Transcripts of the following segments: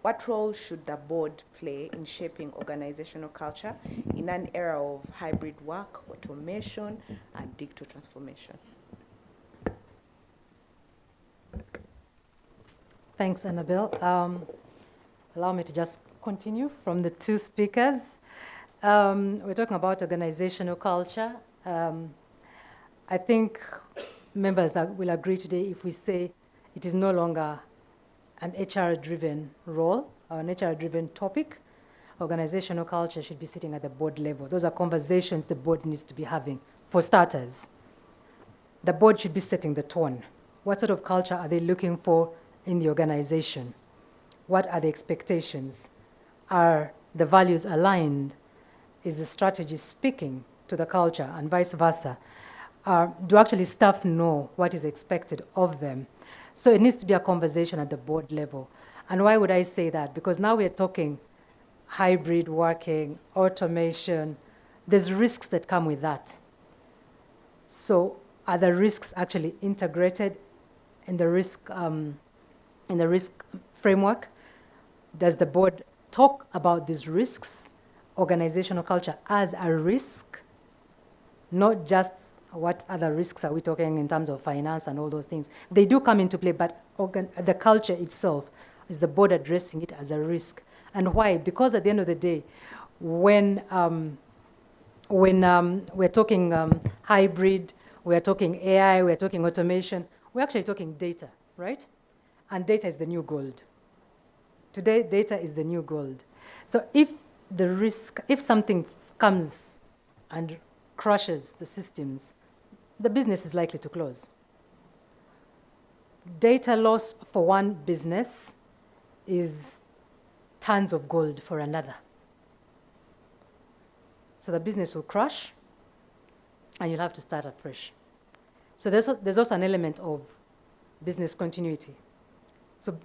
what role should the board play in shaping organizational culture in an era of hybrid work, automation, and digital transformation? Thanks, Annabelle. Allow me to just continue from the two speakers. We're talking about organizational culture. I think members will agree today if we say it is no longer an HR-driven role or an HR-driven topic. Organizational culture should be sitting at the board level. Those are conversations the board needs to be having. For starters, the board should be setting the tone. What sort of culture are they looking for in the organization? What are the expectations? Are the values aligned? Is the strategy speaking to the culture and vice versa? Do actually staff know what is expected of them? So it needs to be a conversation at the board level. And why would I say that? Because now we're talking hybrid working, automation. There's risks that come with that. So are the risks actually integrated in the risk framework? Does the board talk about these risks, organizational culture as a risk, not just what other risks are we talking in terms of finance and all those things? They do come into play, but the culture itself, is the board addressing it as a risk? And why? Because at the end of the day, when we're talking hybrid, we're talking AI, we're talking automation, we're actually talking data, right? And data is the new gold. Today, data is the new gold. So if something comes and crushes the systems, the business is likely to close. Data loss for one business is tons of gold for another. So the business will crash, and you'll have to start afresh. So there's also an element of business continuity. So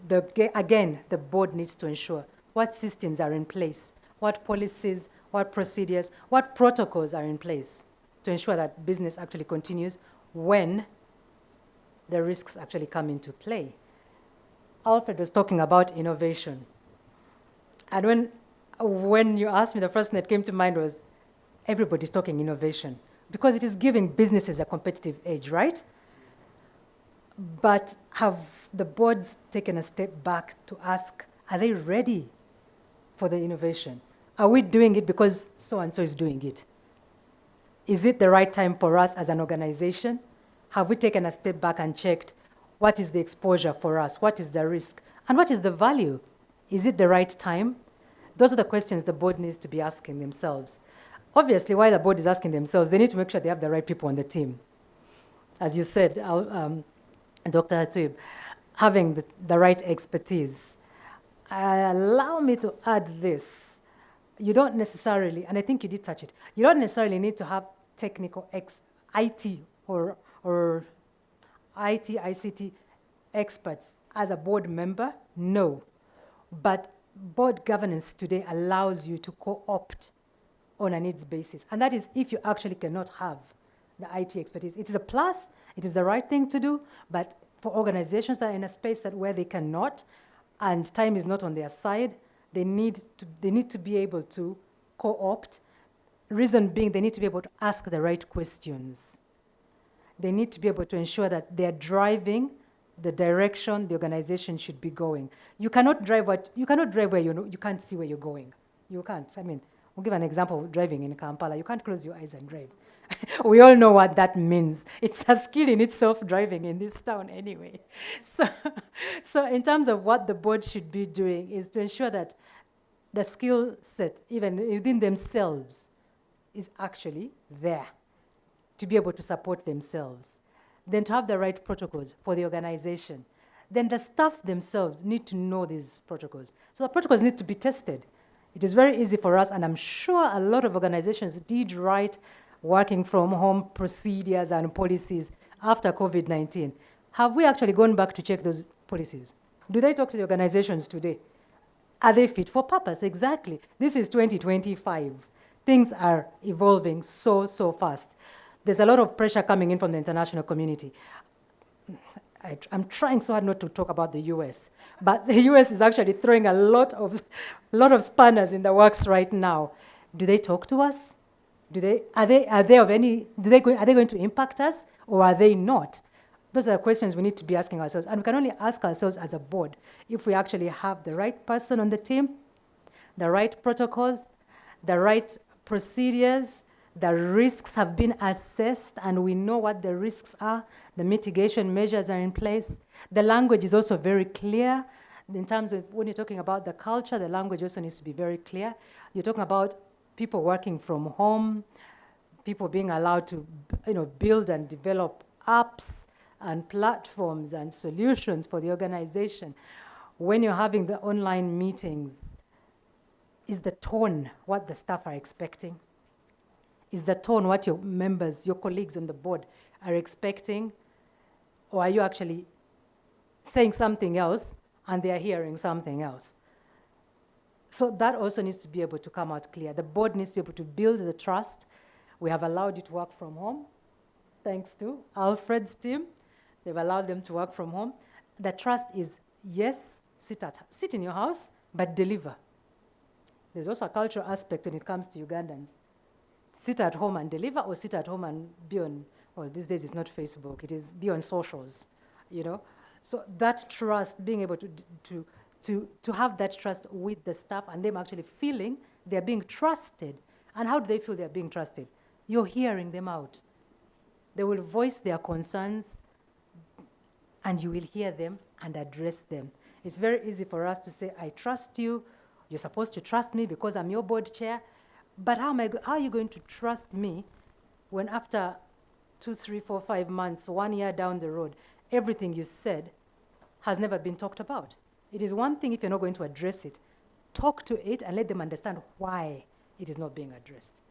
again, the board needs to ensure what systems are in place, what policies, what procedures, what protocols are in place to ensure that business actually continues when the risks actually come into play. Alfred was talking about innovation. And when you asked me, the first thing that came to mind was everybody's talking innovation because it is giving businesses a competitive edge, right? But have the boards taken a step back to ask, are they ready for the innovation? Are we doing it because so-and-so is doing it? Is it the right time for us as an organization? Have we taken a step back and checked what is the exposure for us? What is the risk? And what is the value? Is it the right time? Those are the questions the board needs to be asking themselves. Obviously, while the board is asking themselves, they need to make sure they have the right people on the team. As you said, Dr. Hatib, having the right expertise. Allow me to add this. You don't necessarily, and I think you did touch it, you don't necessarily need to have technical IT or IT, ICT experts as a board member, no. But board governance today allows you to co-opt on a needs basis. And that is if you actually cannot have the IT expertise. It is a plus, it is the right thing to do, but for organizations that are in a space where they cannot, and time is not on their side, they need to be able to co-opt. Reason being, they need to be able to ask the right questions. They need to be able to ensure that they're driving the direction the organization should be going. You cannot drive where you can't see where you're going. You can't. I mean, we'll give an example of driving in Kampala. You can't close your eyes and drive. We all know what that means. It's a skill in itself, driving in this town anyway. So in terms of what the board should be doing is to ensure that the skill set, even within themselves, is actually there to be able to support themselves. Then to have the right protocols for the organization. Then the staff themselves need to know these protocols. So the protocols need to be tested. It is very easy for us, and I'm sure a lot of organizations did write working from home procedures and policies after COVID-19. Have we actually gone back to check those policies? Do they talk to the organizations today? Are they fit for purpose? Exactly. This is 2025. Things are evolving so fast. There's a lot of pressure coming in from the international community. I'm trying so hard not to talk about the US, But the US is actually throwing a lot of spanners in the works right now. Do they talk to us? Are they going to impact us, or are they not? Those are the questions we need to be asking ourselves. And we can only ask ourselves as a board if we actually have the right person on the team, the right protocols, the right procedures, the risks have been assessed and we know what the risks are, the mitigation measures are in place. The language is also very clear. In terms of when you're talking about the culture, the language also needs to be very clear. You're talking about people working from home, people being allowed to build and develop apps and platforms and solutions for the organization. When you're having the online meetings, is the tone what the staff are expecting? Is the tone what your members, your colleagues on the board are expecting? Or are you actually saying something else and they are hearing something else? So that also needs to be able to come out clear. The board needs to be able to build the trust. We have allowed you to work from home, thanks to Alfred's team. They've allowed them to work from home. The trust is, yes, sit in your house, but deliver. There's also a cultural aspect when it comes to Ugandans. Sit at home and deliver, or sit at home and be on, well, these days it's not Facebook, it is be on socials, So that trust, being able to have that trust with the staff and them actually feeling they're being trusted. And how do they feel they're being trusted? You're hearing them out. They will voice their concerns and you will hear them and address them. It's very easy for us to say, I trust you, you're supposed to trust me because I'm your board chair, but how are you going to trust me when after 2, 3, 4, 5 months, 1 year down the road, everything you said has never been talked about? It is one thing if you're not going to address it. Talk to it and let them understand why it is not being addressed.